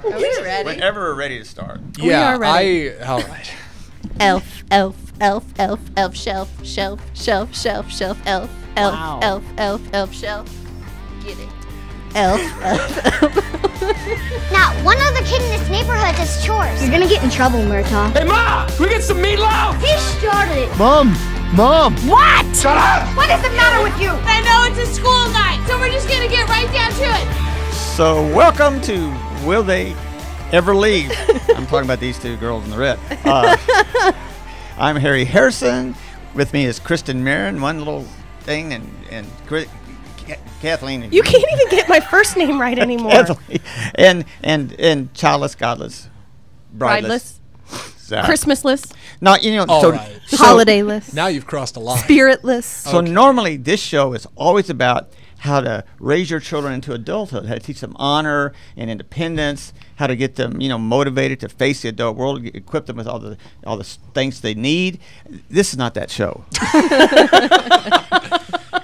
Are we ready? Whenever we're ready to start. Yeah, are ready. all right. Elf, elf, elf, elf, elf, shelf, shelf, shelf, shelf, shelf, elf, elf, Wow. elf, elf, elf, shelf. Get it. Elf, elf, elf. Not one other kid in this neighborhood does chores. You're gonna get in trouble, Murtaugh. Hey, Ma! We get some meatloaf! He started it. Mom! What? Shut up! What is the matter with you? I know it's a school night, so we're just gonna get right down to it. So welcome to Will They Ever Leave? I'm talking about these two girls in the red. I'm Harry Harrison. With me is Kristin Marin, one little thing, and Kathleen. And You can't even get my first name right anymore. Kathleen, and childless, godless, brideless, Christmasless, No, you know, All so, right. so holidayless, Now you've crossed a line. spiritless. So normally this show is always about how to raise your children into adulthood, how to teach them honor and independence, how to get them, motivated to face the adult world, equip them with all the things they need. This is not that show.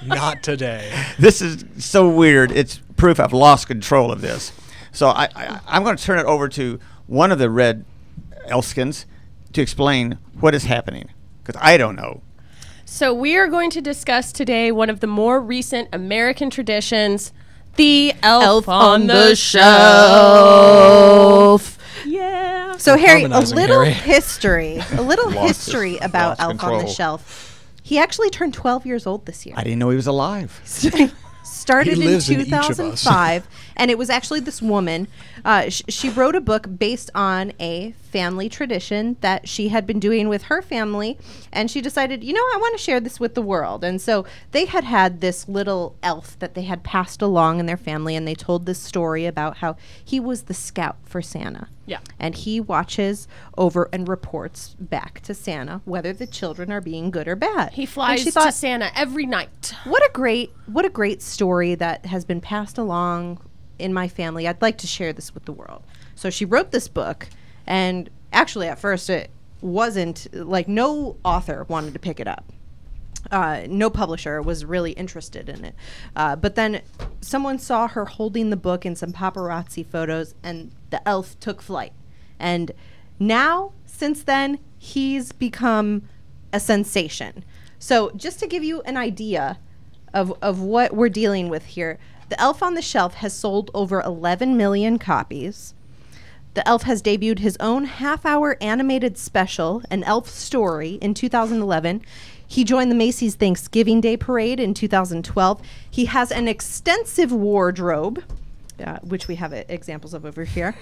Not today. This is so weird. It's proof I've lost control of this. So I'm going to turn it over to one of the red elfskins to explain what is happening, because I don't know. So we are going to discuss today one of the more recent American traditions, the Elf on the Shelf. Yeah. So Harry, a Harmonizing, little Harry. history, about lost Elf on the control. Shelf. He actually turned 12 years old this year. I didn't know he was alive. Started He in lives in each of us. 2005, and it was actually this woman. She wrote a book based on a family tradition that she had been doing with her family, and she decided, I want to share this with the world. And so they had this little elf that they had passed along in their family, and they told this story about how he was the scout for Santa. Yeah. And he watches over and reports back to Santa whether the children are being good or bad. He And flies she to thought, Santa every night. what a great story that has been passed along in my family. I'd like to share this with the world. So she wrote this book, and actually at first it wasn't like, no author wanted to pick it up. No publisher was really interested in it. But then someone saw her holding the book in some paparazzi photos, and the elf took flight. And now, since then, he's become a sensation. So just to give you an idea of what we're dealing with here, the Elf on the Shelf has sold over 11 million copies. The elf has debuted his own half-hour animated special, An Elf Story, in 2011. He joined the Macy's Thanksgiving Day Parade in 2012. He has an extensive wardrobe, which we have examples of over here.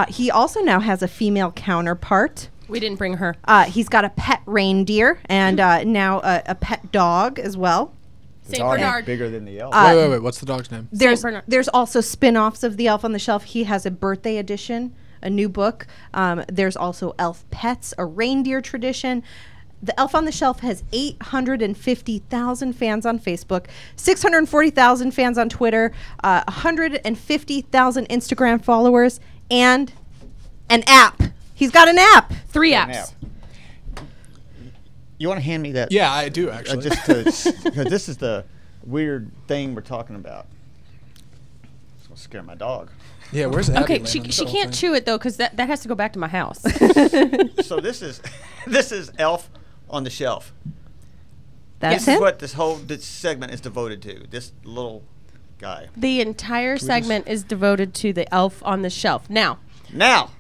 He also now has a female counterpart. We didn't bring her. He's got a pet reindeer and now a pet dog as well. St. Bernard. Bigger than the elf. Wait. What's the dog's name? Bernard. There's also spin-offs of the Elf on the Shelf. He has a birthday edition, a new book. There's also Elf Pets, a reindeer tradition. The Elf on the Shelf has 850,000 fans on Facebook, 640,000 fans on Twitter, 150,000 Instagram followers, and an app. He's got an app. 3 An apps. app. You want to hand me that? Yeah, I do actually. Because this is the weird thing we're talking about. It's going to scare my dog. Yeah, where's Abby? Okay, laying she on the can't whole thing? chew it though, because that has to go back to my house. So this is Elf on the Shelf. That's This is him. what this segment is devoted to. This little guy. The entire segment is devoted to the Elf on the Shelf. Now,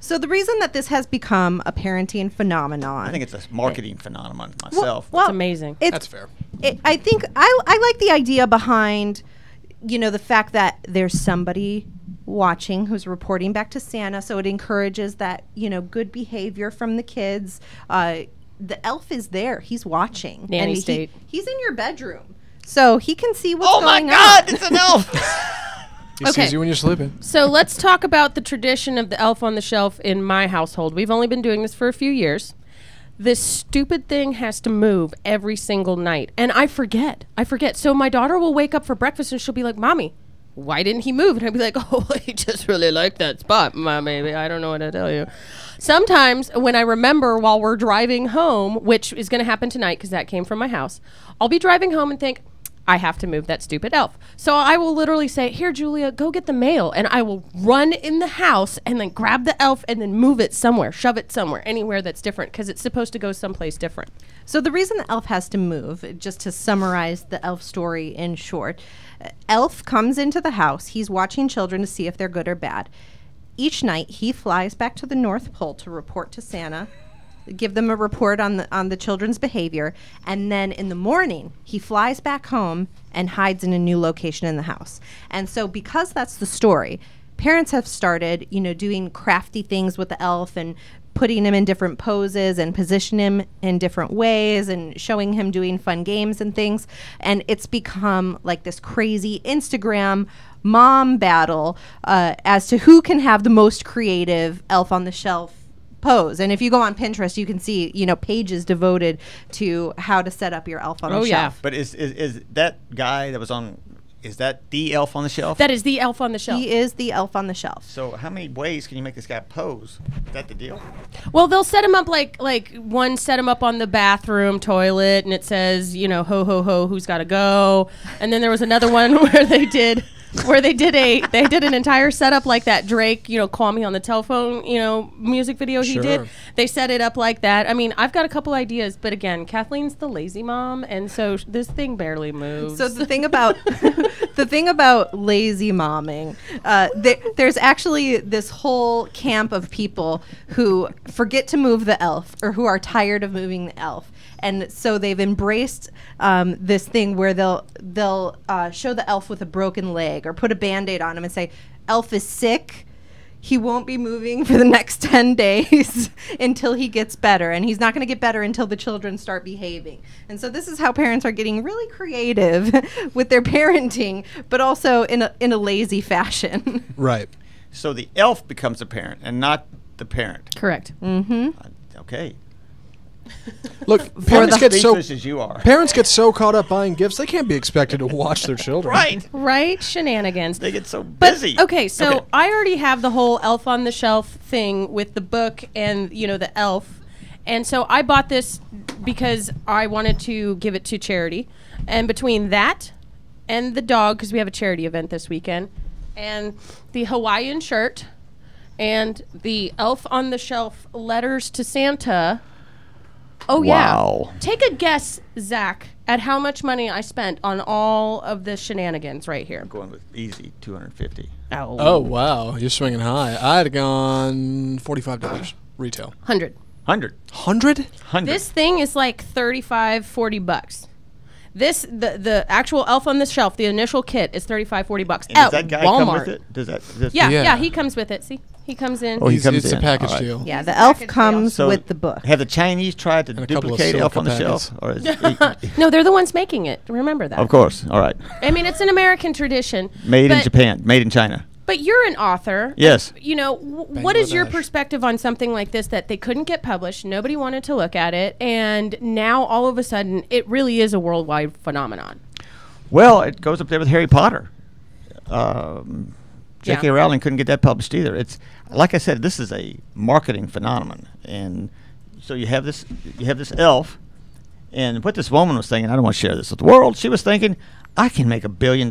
So the reason that this has become a parenting phenomenon, I think it's a marketing phenomenon myself. well, it's amazing. That's fair. I think I like the idea behind, the fact that there's somebody watching who's reporting back to Santa, so it encourages that, good behavior from the kids. The elf is there. He's watching. Nanny and state. He's in your bedroom. So he can see what's Oh my going God, on. it's an elf! He Okay. sees you when you're sleeping. So let's talk about the tradition of the Elf on the Shelf in my household. We've only been doing this for a few years. This stupid thing has to move every single night. And I forget. So my daughter will wake up for breakfast and she'll be like, Mommy, why didn't he move? And I'd be like, oh, he just really liked that spot, Mommy. I don't know what to tell you. Sometimes when I remember while we're driving home, which is going to happen tonight because that came from my house, I'll be driving home and think, I have to move that stupid elf. So I will literally say, here, Julia, go get the mail. And I will run in the house and then grab the elf and then move it somewhere, shove it somewhere, anywhere that's different, because it's supposed to go someplace different. So the reason the elf has to move, just to summarize the elf story in short, elf comes into the house. He's watching children to see if they're good or bad. Each night, he flies back to the North Pole to report to Santa, give them a report on the children's behavior, and then in the morning he flies back home and hides in a new location in the house. And so because that's the story, parents have started, doing crafty things with the elf and putting him in different poses and position him in different ways and showing him doing fun games and things. And it's become like this crazy Instagram mom battle as to who can have the most creative elf on the shelf pose. And if you go on Pinterest, you can see, pages devoted to how to set up your elf on the shelf. But is that guy that was on, is that the elf on the shelf? That is the elf on the shelf. He is the elf on the shelf. So how many ways can you make this guy pose? Is that the deal? Well, they'll set him up like one set him up on the bathroom toilet, and it says, ho, ho, ho, who's got to go. And then there was another one where they did an entire setup like that Drake, Call Me on the Telephone, music video he did. They set it up like that. I mean, I've got a couple ideas, but again, Kathleen's the lazy mom, and so this thing barely moves. So the thing about lazy momming, there's actually this whole camp of people who forget to move the elf or who are tired of moving the elf. And so they've embraced this thing where they'll show the elf with a broken leg or put a Band-Aid on him and say, elf is sick. He won't be moving for the next 10 days until he gets better. And he's not going to get better until the children start behaving. And so this is how parents are getting really creative with their parenting, but also in a lazy fashion. Right. So the elf becomes the parent and not the parent. Correct. Mm-hmm. Okay. Look, parents get as you are. Parents get so caught up buying gifts, they can't be expected to watch their children. Right? Shenanigans. They get so busy. But, okay, so I already have the whole elf on the shelf thing with the book and, the elf. And so I bought this because I wanted to give it to charity. And between that and the dog, because we have a charity event this weekend, and the Hawaiian shirt and the elf on the shelf letters to Santa... Oh, wow. Yeah. Take a guess, Zach, at how much money I spent on all of the shenanigans right here. I'm going with easy, $250. Oh, wow. You're swinging high. I'd have gone $45 retail. 100. 100. 100? 100. This thing is like $35-40. The actual elf on the shelf, the initial kit is $35-40 And does that guy Walmart. come with it? Does that? Yeah, he comes with it. See, he comes in. Oh, he comes It's in. a package All right. deal. Yeah, the elf comes So with the book. Have the Chinese tried to And a couple of duplicate Elf silica on the packets. Shelf? Or is No, they're the ones making it. Remember that. of course. All right. I mean, it's an American tradition. Made in but- Japan. Made in China. But you're an author. Yes. What is your Bangladesh. perspective on something like this that they couldn't get published, nobody wanted to look at it, and now all of a sudden it really is a worldwide phenomenon? Well, it goes up there with Harry Potter. J.K. Rowling couldn't get that published either. It's like I said, this is a marketing phenomenon, and so you have this elf, and what this woman was thinking, I don't want to share this with the world. She was thinking, I can make $1 billion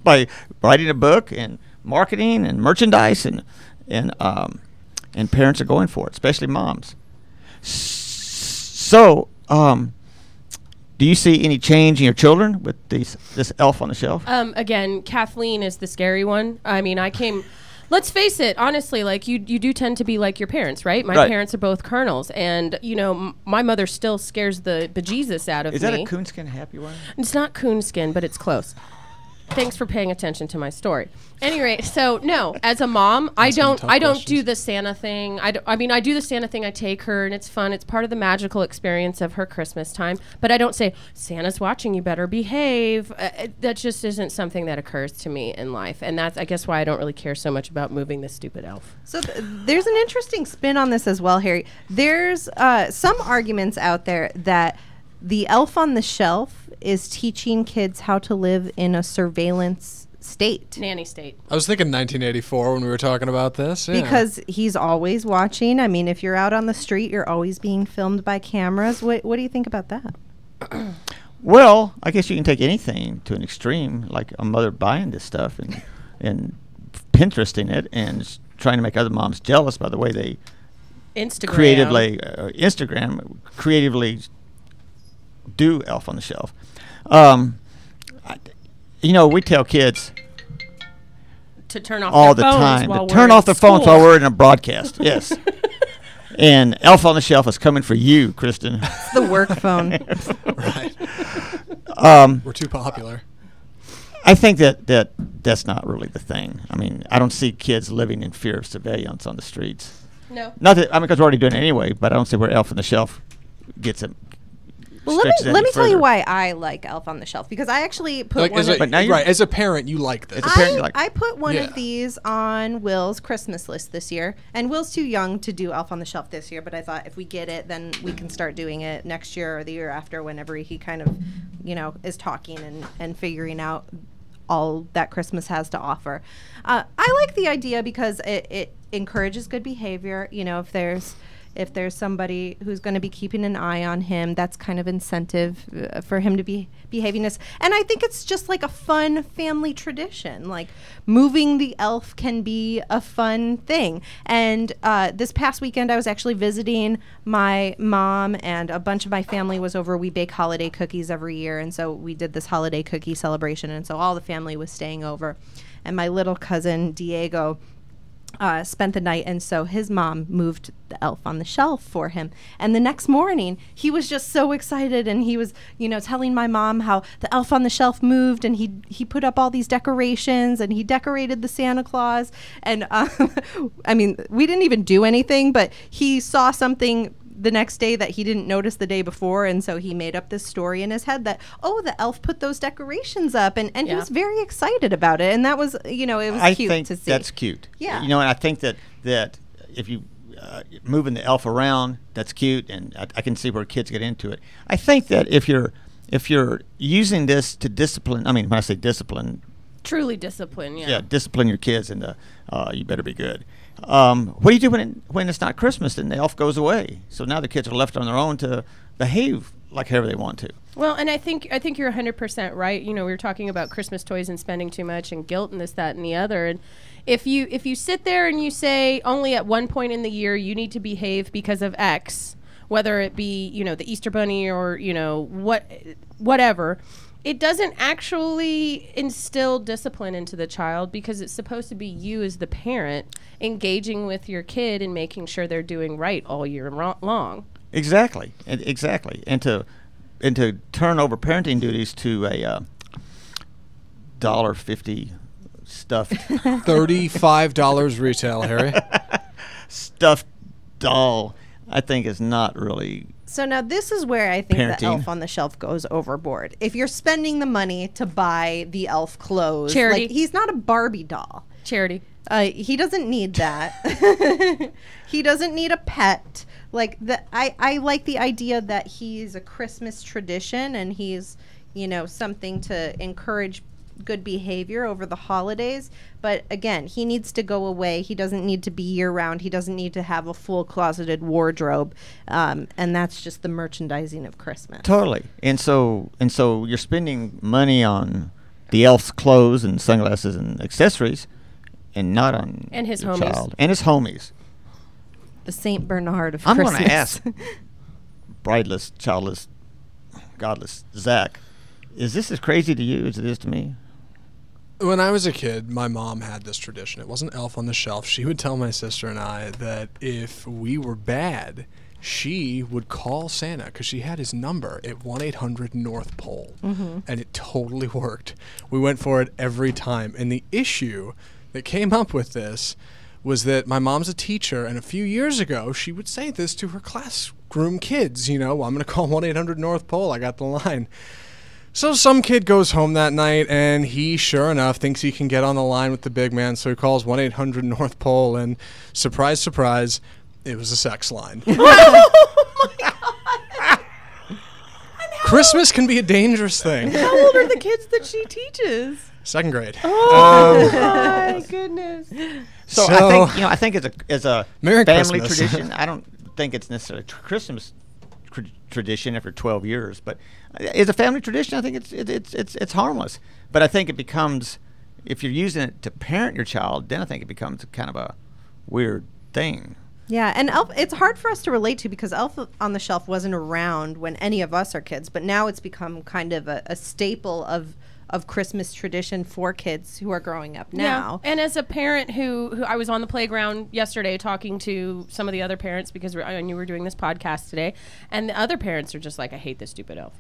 by writing a book and marketing and merchandise, and parents are going for it, especially moms. So, do you see any change in your children with this elf on the shelf? Again, Kathleen is the scary one. I mean, let's face it, honestly, like you do tend to be like your parents, right? My parents are both colonels, and my mother still scares the bejesus out of me. Is that a coonskin happy one? It's not coonskin, but it's close. Thanks for paying attention to my story. Anyway, so no, as a mom, I don't do the Santa thing. I do the Santa thing. I take her, and it's fun. It's part of the magical experience of her Christmas time. But I don't say, Santa's watching, you better behave. That just isn't something that occurs to me in life. And that's, I guess, why I don't really care so much about moving this stupid elf. So there's an interesting spin on this as well, Harry. There's some arguments out there that the elf on the shelf is teaching kids how to live in a surveillance state. Nanny state. I was thinking 1984 when we were talking about this. Yeah. Because he's always watching. I mean, if you're out on the street, you're always being filmed by cameras. What do you think about that? Well, I guess you can take anything to an extreme, like a mother buying this stuff and Pinteresting it and trying to make other moms jealous by the way they Instagram creatively do Elf on the Shelf. We tell kids to turn off all their the phones time while to turn we're off their phones while we're in a broadcast. Yes. And Elf on the Shelf is coming for you, Kristin. It's the work phone. Right. We're too popular. I think that's not really the thing. I mean, I don't see kids living in fear of surveillance on the streets. No. Not that, because we're already doing it anyway, but I don't see where Elf on the Shelf gets it. Well, let me tell you why I like Elf on the Shelf, because I actually put one of as a parent, you like this. I put one of these on Will's Christmas list this year, and Will's too young to do Elf on the Shelf this year, but I thought if we get it, then we can start doing it next year or the year after, whenever he kind of, is talking and figuring out all that Christmas has to offer. I like the idea because it encourages good behavior. If there's somebody who's going to be keeping an eye on him, that's kind of incentive for him to be behaving this. And I think it's just like a fun family tradition. Like, moving the elf can be a fun thing. And this past weekend, I was actually visiting my mom, and a bunch of my family was over. We bake holiday cookies every year, and so we did this holiday cookie celebration, and so all the family was staying over. And my little cousin, Diego, spent the night, and so his mom moved the Elf on the Shelf for him. And the next morning, he was just so excited, and he was, telling my mom how the Elf on the Shelf moved, and he put up all these decorations, and he decorated the Santa Claus. And I mean, we didn't even do anything, but he saw something the next day that he didn't notice the day before, and so he made up this story in his head that, the elf put those decorations up, and he was very excited about it, and that was, it was cute to see. That's cute. Yeah. And I think that if you moving the elf around, that's cute, and I can see where kids get into it. I think that if you're using this to discipline, when I say discipline, truly discipline, discipline your kids, and you better be good. What do you do when it's not Christmas and the elf goes away? So now the kids are left on their own to behave like however they want to. Well, and I think you're 100% right. We were talking about Christmas toys and spending too much and guilt and this, that, and the other. And if you sit there and you say only at one point in the year you need to behave because of X, whether it be the Easter Bunny or whatever. It doesn't actually instill discipline into the child, because it's supposed to be you as the parent engaging with your kid and making sure they're doing right all year long. Exactly. And to turn over parenting duties to a $1.50 stuffed $35 retail, Harry. Stuffed doll, I think, is not really. So now this is where I think parenting. The Elf on the Shelf goes overboard. If you're spending the money to buy the elf clothes, charity. Like, he's not a Barbie doll. Charity. He doesn't need that. He doesn't need a pet. Like, I like the idea that he's a Christmas tradition, and he's, something to encourage good behavior over the holidays. But again, he needs to go away. He doesn't need to be year-round. He doesn't need to have a full closeted wardrobe. And that's just the merchandising of Christmas. Totally. And so you're spending money on the elf's clothes and sunglasses and accessories, and not on his your homies. child. And his homies. The Saint Bernard of I'm Christmas. going to ask brideless, childless, godless Zach, is this as crazy to you as it is to me? When I was a kid, my mom had this tradition. It wasn't Elf on the Shelf. She would tell my sister and I that if we were bad, she would call Santa, because she had his number at 1-800-NORTH POLE. Mm-hmm. And it totally worked. We went for it every time. And the issue that came up with this was that my mom's a teacher, and a few years ago, she would say this to her classroom kids. I'm going to call 1-800-NORTH POLE. I got the line. So some kid goes home that night, and he, sure enough, thinks he can get on the line with the big man, so he calls 1-800-NORTH POLE, and surprise, surprise, it was a sex line. Oh, my God. Christmas can be a dangerous thing. How old are the kids that she teaches? 2nd grade. Oh, my goodness. So I think as a Merry family Christmas. tradition, I don't think it's necessarily Christmas tradition after 12 years. But as a family tradition, I think it's harmless. But I think it becomes, if you're using it to parent your child, then I think it becomes kind of a weird thing. Yeah, and Elf, it's hard for us to relate to because Elf on the Shelf wasn't around when any of us are kids, but now it's become kind of a staple of Christmas tradition for kids who are growing up now. Yeah. And as a parent who I was on the playground yesterday talking to some of the other parents because I knew we were doing this podcast today, and the other parents are just like, I hate this stupid elf.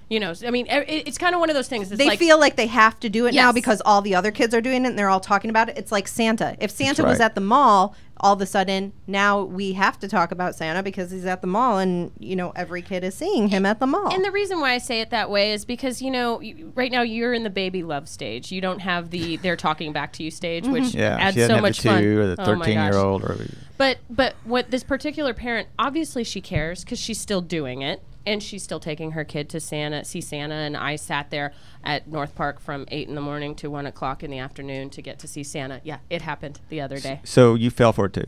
You know, I mean, it's kind of one of those things. It's they like, feel like they have to do it now Yes. because all the other kids are doing it and they're all talking about it. It's like Santa. If Santa was right. at the mall, all of a sudden now we have to talk about Santa because he's at the mall and, you know, every kid is seeing him at the mall. And the reason why I say it that way is because, you know, right now you're in the baby love stage. You don't have the they're talking back to you stage, which adds she doesn't so have much the 2 fun. or the Oh my gosh. 13-year-old. Or But what this particular parent, obviously she cares because she's still doing it. And she's still taking her kid to see Santa. And I sat there at North Park from 8 in the morning to 1 o'clock in the afternoon to get to see Santa. Yeah, it happened the other day. So you fell for it too?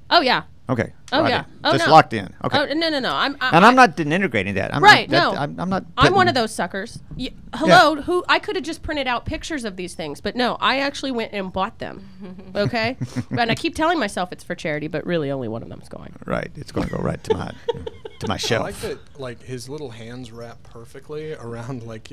Oh, yeah. Okay. Oh, Right. yeah. Oh, Just no. locked in. Okay. Oh, no. And I'm not denigrating that. I'm Right, not, no. I'm not. I'm one putting- of those suckers. Hello, who I could have just printed out pictures of these things, but no, I actually went and bought them. Okay? And I keep telling myself it's for charity, but really only one of them's going. Right. It's going to go right to my I shelf. like that, like his little hands wrap perfectly around like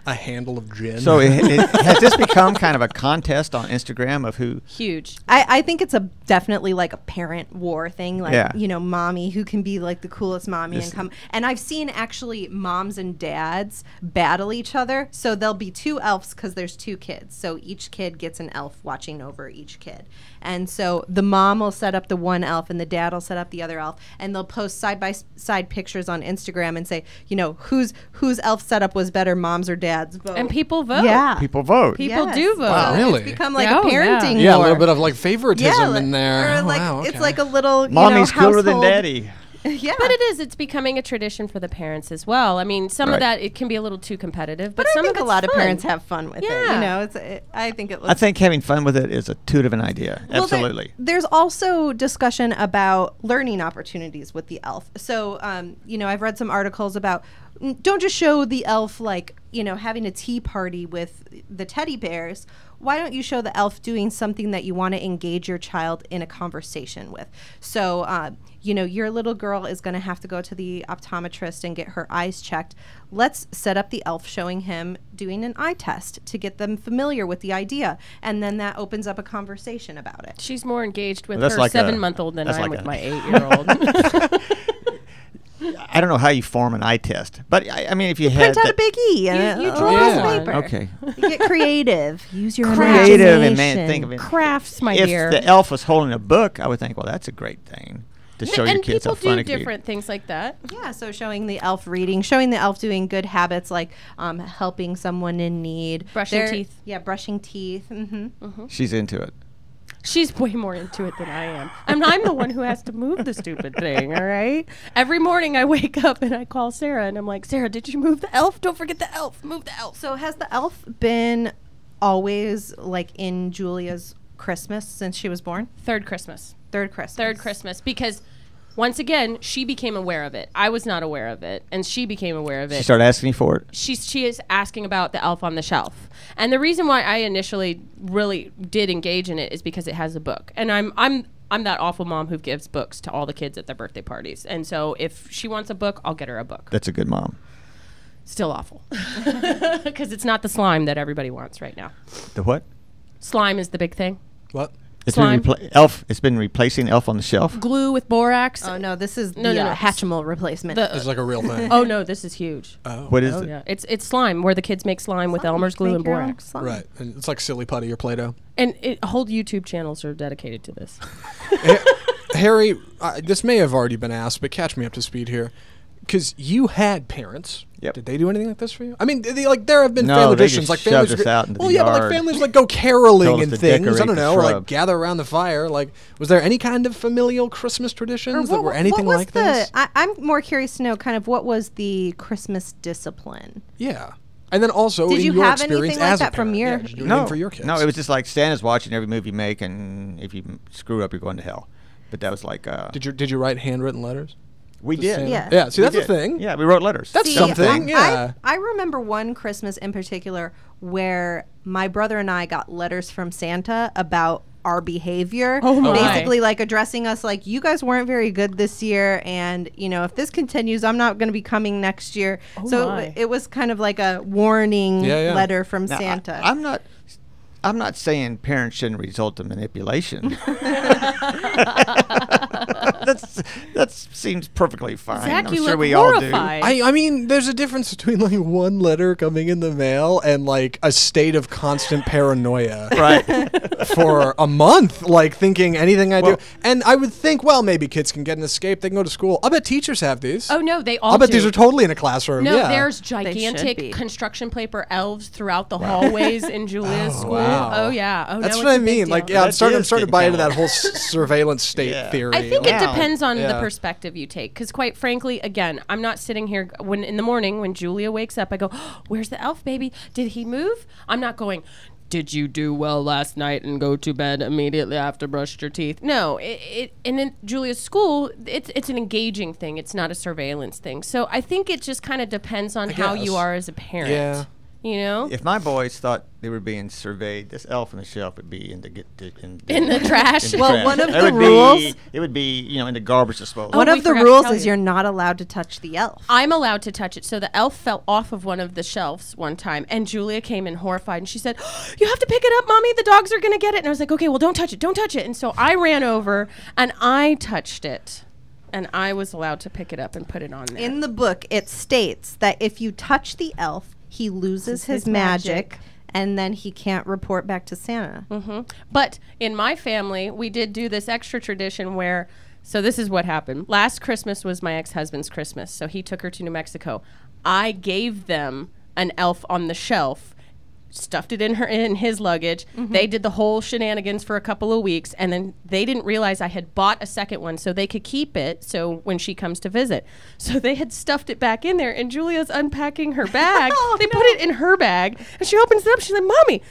a handle of gin. So has this become kind of a contest on Instagram of who? Huge. I think it's definitely like a parent war thing, like, Yeah. you know, mommy who can be like the coolest mommy This- and come. And I've seen actually moms and dads battle each other. So there'll be 2 elves because there's 2 kids. So each kid gets an elf watching over each kid. And so the mom will set up the one elf and the dad will set up the other elf. And they'll post side by side pictures on Instagram and say, you know, whose elf setup was better, mom's or dad's? Vote. And people vote. Yeah. People vote. People Yes. do vote. Wow, So really? It's become like Oh, a yeah. parenting yeah, a war. little bit of like favoritism in there. Or like Wow, it's okay. like a little, Mommy's you know, cooler than household- daddy. Yeah, But it's becoming a tradition for the parents as well. I mean, some Right. of that, it can be a little too competitive, but I some think of a it's lot of fun. parents have fun with it. Yeah. You know, I think it looks. I think having fun with it is a toot of an idea. Well, Absolutely. there's also discussion about learning opportunities with the elf. So, you know, I've read some articles about don't just show the elf like, you know, having a tea party with the teddy bears. Why don't you show the elf doing something that you want to engage your child in a conversation with? So, you know, your little girl is going to have to go to the optometrist and get her eyes checked. Let's set up the elf showing him doing an eye test to get them familiar with the idea. And then that opens up a conversation about it. She's more engaged with Well, that's her like a- 7-month-old than that's I am like with a- my 8-year-old. I don't know how you form an eye test, but I mean, if you had Print out a that big E and You a draw piece of one. paper. Okay. You get creative. Use your Creative and imagination. think of it. Crafts, my if dear. the elf was holding a book, I would think, well, that's a great thing to show your and kids how people fun do it can be. different things like that. Yeah, so showing the elf reading, showing the elf doing good habits like helping someone in need. Brushing They're- teeth. Yeah, brushing teeth. Mm-hmm. She's into it. She's way more into it than I am. I'm the one who has to move the stupid thing, all right? Every morning I wake up and I call Sarah and I'm like, Sarah, did you move the elf? Don't forget the elf. Move the elf. So has the elf been always like in Julia's Christmas since she was born? Third Christmas. Third Christmas. Third Christmas. Because once again, she became aware of it. I was not aware of it. And she became aware of it. She started asking for it. She is asking about the elf on the shelf. And the reason why I initially really did engage in it is because it has a book. And I'm that awful mom who gives books to all the kids at their birthday parties. And so if she wants a book, I'll get her a book. That's a good mom. Still awful. Because it's not the slime that everybody wants right now. The what? Slime is the big thing. What? It's Slime. been Elf. It's been replacing Elf on the Shelf. Glue with borax. Oh no, this is No, the no, no. Hatchimal replacement. It's like a real thing. Oh no, this is huge. What is Oh it? yeah, it's slime where the kids make slime with Elmer's glue Make and your own borax. slime. Right. And it's like Silly Putty or Play-Doh. And whole YouTube channels are dedicated to this. Harry, this may have already been asked, but catch me up to speed here. Because you had parents. Yep. Did they do anything like this for you? I mean, there have been No, family they traditions just like shoved families. us out into well, the yeah, but like yard. families like go caroling Told us and to things. I decorate don't the know, or like shrub. gather around the fire. Like, was there any kind of familial Christmas traditions that were anything what was like this? I'm more curious to know kind of what was the Christmas discipline. Yeah. And then also, Did in you your have experience anything like as a that from parent, your- yeah, did you do No, anything for your kids? no. It was just like Santa's watching every move you make, and if you screw up, you're going to hell. But that was like. Did you write handwritten letters? We to did. Santa? Yeah. Yeah. See, We that's a did. thing. Yeah, we wrote letters. That's something. Yeah. I remember one Christmas in particular where my brother and I got letters from Santa about our behavior. Oh my. Basically like addressing us like, you guys weren't very good this year, and if this continues, I'm not going to be coming next year. So my. it was kind of like a warning letter from Now, Santa. I'm not saying parents shouldn't resort to manipulation. That seems perfectly fine. Zach, I'm you sure look we all do. horrified. I mean, there's a difference between like one letter coming in the mail and like a state of constant paranoia Right. for a month, like thinking anything I Well- do. And I would think, well, maybe kids can get an escape. They can go to school. I bet teachers have these. Oh no, they all. I bet do. these are totally in a classroom. No, yeah. there's should be. gigantic construction paper elves throughout the hallways in Julia's school. wow. Oh yeah. Oh That's no, what it's I a big mean. deal. Like, yeah, I'm That starting is to buy getting into that kinda- whole surveillance state Yeah. theory. I think Wow. it depends on Yeah. the perspective you take. Because quite frankly, again, I'm not sitting here when in the morning when Julia wakes up, I go, oh, "Where's the elf baby? Did he move?" I'm not going, "Did you do well last night and go to bed immediately after brushed your teeth?" No, and in Julia's school, it's an engaging thing. It's not a surveillance thing. So I think it just kind of depends on how you guess. are as a parent. Yeah. You know, If my boys thought they were being surveyed, this elf on the shelf would be in the in the trash. in the Well, trash. one of It the would rules- It would be in the garbage disposal. One we of the forgot to rules tell is you. you're not allowed to touch the elf. I'm allowed to touch it. So the elf fell off of one of the shelves one time, and Julia came in horrified, and she said, "You have to pick it up, Mommy. The dogs are going to get it." And I was like, "Okay, well, don't touch it. Don't touch it." And so I ran over, and I touched it, and I was allowed to pick it up and put it on there. In the book, it states that if you touch the elf, he loses his his magic, magic. and then he can't report back to Santa. But in my family, we did do this extra tradition where, so this is what happened. Last Christmas was my ex-husband's Christmas, so he took her to New Mexico. I gave them an elf on the shelf, stuffed it in his luggage. They did the whole shenanigans for a couple of weeks, and then they didn't realize I had bought a second one so they could keep it so when she comes to visit. So they had stuffed it back in there, and Julia's unpacking her bag. They put it in her bag, and she opens it up. She's like, "Mommy,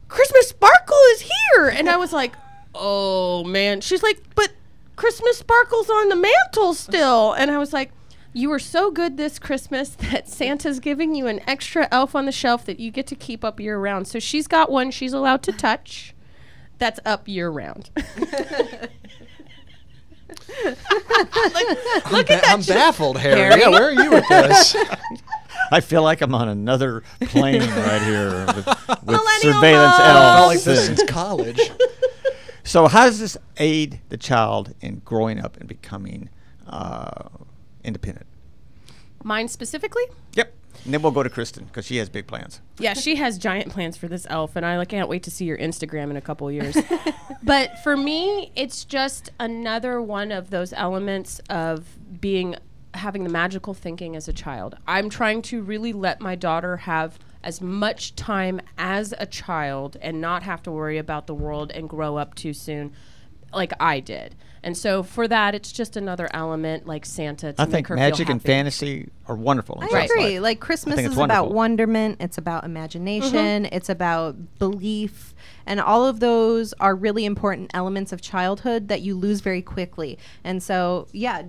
Christmas Sparkle is here." And I was like, "Oh man." She's like, "But Christmas Sparkle's on the mantle still." And I was like, "You were so good this Christmas that Santa's giving you an extra elf on the shelf that you get to keep up year round." So she's got one she's allowed to touch that's up year round. Look at that. I'm baffled, Harry. Harry? Yeah, where are you with this? I feel like I'm on another plane right here with Millennial surveillance mode. I felt like elves. this since college. So how does this aid the child in growing up and becoming independent? Mine specifically? Yep. And then we'll go to Kristin because she has big plans. Yeah, she has giant plans for this elf, and I can't wait to see your Instagram in a couple of years. But for me, it's just another one of those elements of having the magical thinking as a child. I'm trying to really let my daughter have as much time as a child and not have to worry about the world and grow up too soon like I did. And so for that, it's just another element like Santa to I make think her magic feel and happy. fantasy are wonderful. in I child's agree. life. Like Christmas think is it's about wonderful. wonderment. It's about imagination. It's about belief. And all of those are really important elements of childhood that you lose very quickly. And so, yeah,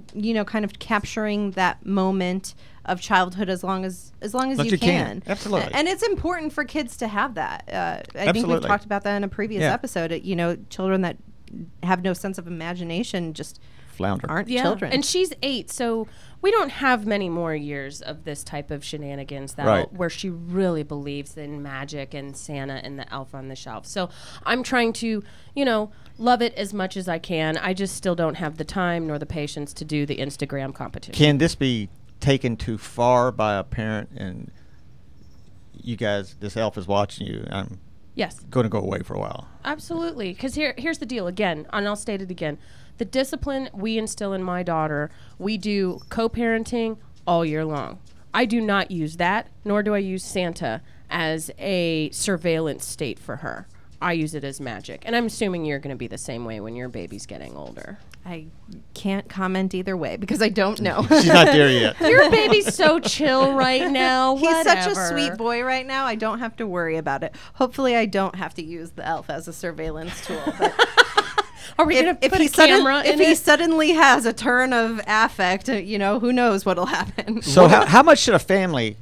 kind of capturing that moment of childhood as long as you can. Absolutely. And it's important for kids to have that. I think we've Absolutely. talked about that in a previous Yeah. episode. Children that have no sense of imagination just Flounder. aren't children. And she's 8, so we don't have many more years of this type of shenanigans Right. where she really believes in magic and Santa and the elf on the shelf. So I'm trying to, love it as much as I can. I just still don't have the time nor the patience to do the Instagram competition. Can this be taken too far by a parent and you guys, this elf is watching you, I'm Yes. going to go away for a while? Absolutely. Because here's the deal again, and I'll state it again. The discipline we instill in my daughter, we do co-parenting all year long. I do not use that, nor do I use Santa as a surveillance state for her. I use it as magic. And I'm assuming you're going to be the same way when your baby's getting older. I can't comment either way because I don't know. She's not there yet. Your baby's so chill right now. He's such a Whatever. sweet boy right now. I don't have to worry about it. Hopefully, I don't have to use the elf as a surveillance tool. But Are we going to put a camera in if he it? suddenly has a turn of affect, who knows what'll happen. So how much should a family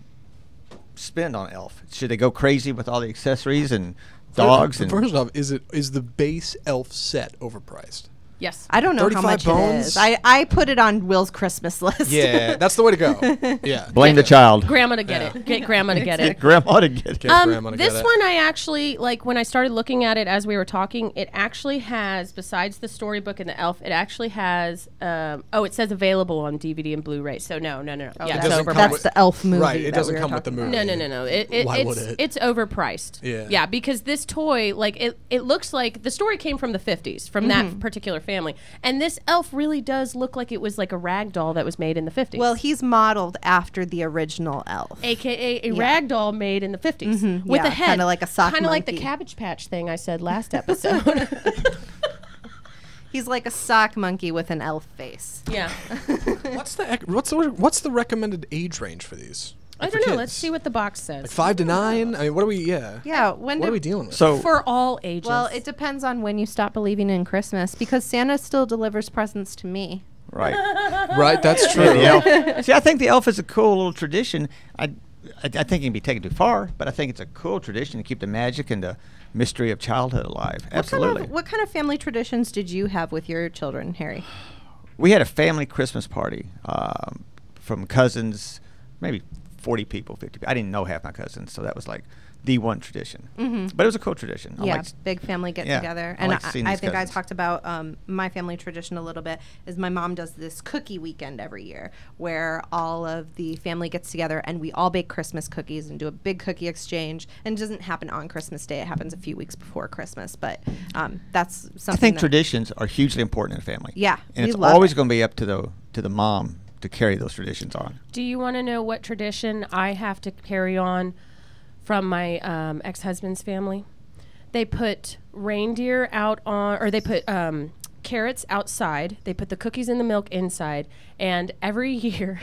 spend on Elf? Should they go crazy with all the accessories and dogs? First off, is the base Elf set overpriced? Yes. I don't know how 35 much bones? it is. I put it on Will's Christmas list. Yeah, that's the way to go. Yeah. Blame the child. Grandma to get it. Get grandma to get it. Grandma to get it. Get grandma to This get it. one I actually, like, when I started looking at it as we were talking, it actually has, besides the storybook and the elf, it actually has, it says available on DVD and Blu-ray. So no. Oh, Yeah, It it's doesn't come that's with- the Elf movie. Right, it that doesn't we were come with the talking movie. about. No. Why would it? It's overpriced. Yeah. Yeah, because this toy, like, it looks like the story came from the 50s, from that particular family. And this elf really does look like it was like a rag doll that was made in the 50s. Well, he's modeled after the original Elf. AKA a rag doll made in the 50s with Yeah, a head. kinda like a sock Kind of like the monkey. Cabbage Patch thing I said last episode. He's like a sock monkey with an elf face. Yeah. What's the recommended age range for these? I Like don't for know. kids? Let's see what the box says. Like 5 to 9? I mean, what are we? Yeah. Yeah. What are we dealing with? So For all ages. Well, it depends on when you stop believing in Christmas, because Santa still delivers presents to me. right. Right, that's true. Yeah, the elf. See, I think the elf is a cool little tradition. I think it can be taken too far, but I think it's a cool tradition to keep the magic and the mystery of childhood alive. Absolutely. What kind of family traditions did you have with your children, Harry? We had a family Christmas party from cousins, maybe 40 people, 50 people. I didn't know half my cousins, so that was like the one tradition. But it was a cool tradition. I Yeah, liked- big family get Yeah, together. I And like seeing I these think I cousins. talked about my family tradition a little bit, is my mom does this cookie weekend every year where all of the family gets together and we all bake Christmas cookies and do a big cookie exchange. And it doesn't happen on Christmas Day. It happens a few weeks before Christmas. But that's something I think that- traditions are hugely important in a family. Yeah, and we it's love always it. going to be up to the mom to carry those traditions on. Do you want to know what tradition I have to carry on from my ex-husband's family? They put reindeer out on, or they put carrots outside. They put the cookies and the milk inside. And every year,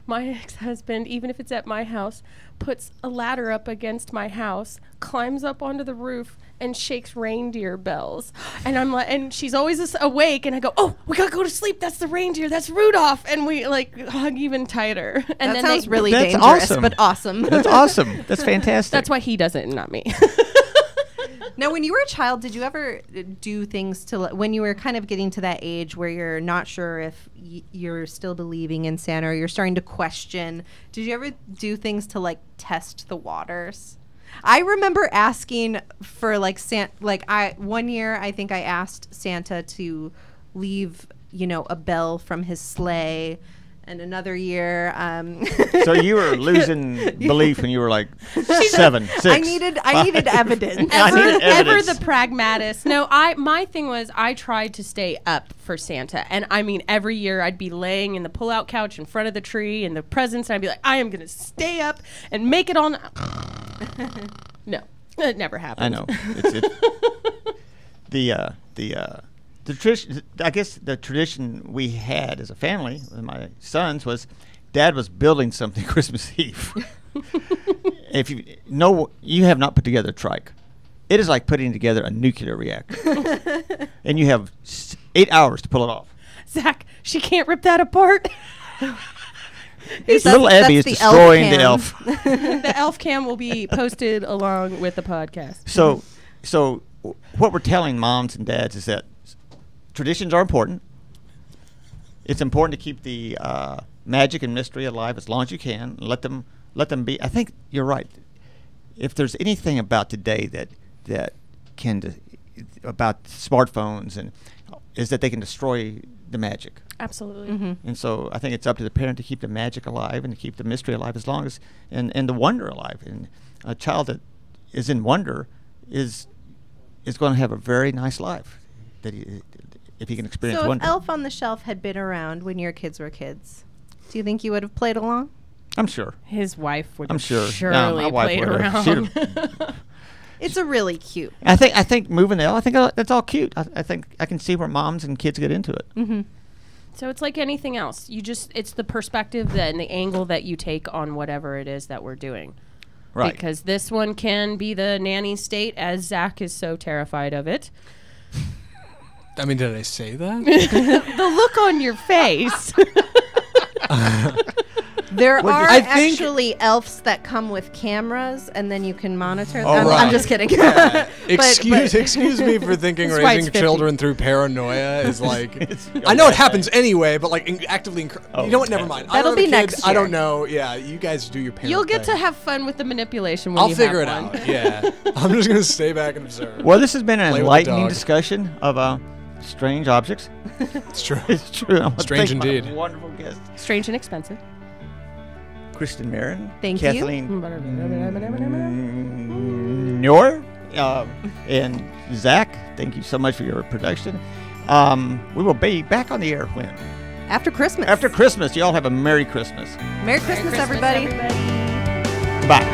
my ex-husband, even if it's at my house, puts a ladder up against my house, climbs up onto the roof, and shakes reindeer bells. And I'm like, and she's always awake, and I go, "Oh, we gotta go to sleep. That's the reindeer. That's Rudolph." And we like hug even tighter. And that then sounds really That's dangerous, awesome. but awesome. That's awesome. That's fantastic. That's why he does it and not me. Now, when you were a child, did you ever do things to, when you were kind of getting to that age where you're not sure if you're still believing in Santa or you're starting to question, did you ever do things to like test the waters? I remember asking for one year I think I asked Santa to leave, a bell from his sleigh. And another year, So you were losing belief when you were like 7, 6. I needed evidence. I needed Ever evidence. the pragmatist. No, my thing was I tried to stay up for Santa. And I mean, every year I'd be laying in the pull-out couch in front of the tree and the presents, and I'd be like, I am going to stay up and make it on. No, it never happened. I know. The tradition, I guess the tradition we had as a family with my sons was Dad was building something Christmas Eve. If you have not put together a trike. It is like putting together a nuclear reactor. And you have 8 hours to pull it off. Zach, she can't rip that apart. Little Abby is the destroying the elf elf. The elf cam will be posted along with the podcast. So what we're telling moms and dads is that traditions are important. It's important to keep the magic and mystery alive as long as you can. Let them be. I think you're right. If there's anything about today that can about smartphones is that they can destroy the magic. Absolutely. And so I think it's up to the parent to keep the magic alive and to keep the mystery alive as long as and the wonder alive. And a child that is in wonder is going to have a very nice life if he can experience So if wonder. Elf on the Shelf had been around when your kids were kids, do you think you would have played along? I'm sure. His wife would I'm have sure. surely my wife played would have. around. It's a really cute. I think moving the elf. I think that's all cute. I think I can see where moms and kids get into it. Mm-hmm. So it's like anything else. It's the perspective and the angle that you take on whatever it is that we're doing. Right. Because this one can be the nanny state, as Zach is so terrified of it. I mean, did I say that? The look on your face. There are I think- actually elves that come with cameras, and then you can monitor them. Oh, I'm right. just kidding. Excuse me for thinking That's why it's raising 50. children through paranoia is like. I know it happens anyway, but like actively. You know what? Never mind. I That'll don't have be a kid. next I don't year. know. Yeah, you guys do your parent You'll get thing. to have fun with the manipulation when I'll you figure it have one. out. Yeah, I'm just gonna stay back and observe. Well, this has been an Play with the enlightening dog. discussion of strange objects. It's true. It's true. I want to Strange thank indeed. my wonderful guest, Strange and expensive. Kristin Marin. Thank you. Kathleen Noor, and Zach. Thank you so much for your production. We will be back on the air when? After Christmas. After Christmas. Y'all have a Merry Christmas. Merry Christmas, everybody. Bye.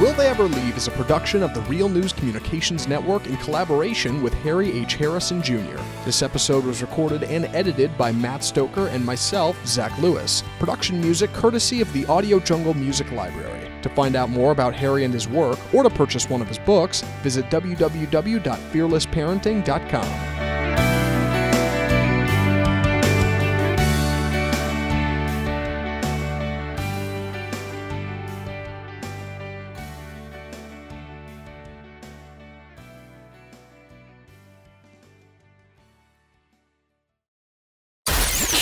Will They Ever Leave is a production of the Real News Communications Network in collaboration with Harry H. Harrison Jr. This episode was recorded and edited by Matt Stoker and myself, Zach Lewis. Production music courtesy of the Audio Jungle Music Library. To find out more about Harry and his work, or to purchase one of his books, visit www.fearlessparenting.com.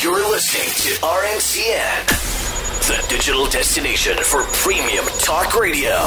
You're listening to RNCN, the digital destination for premium talk radio.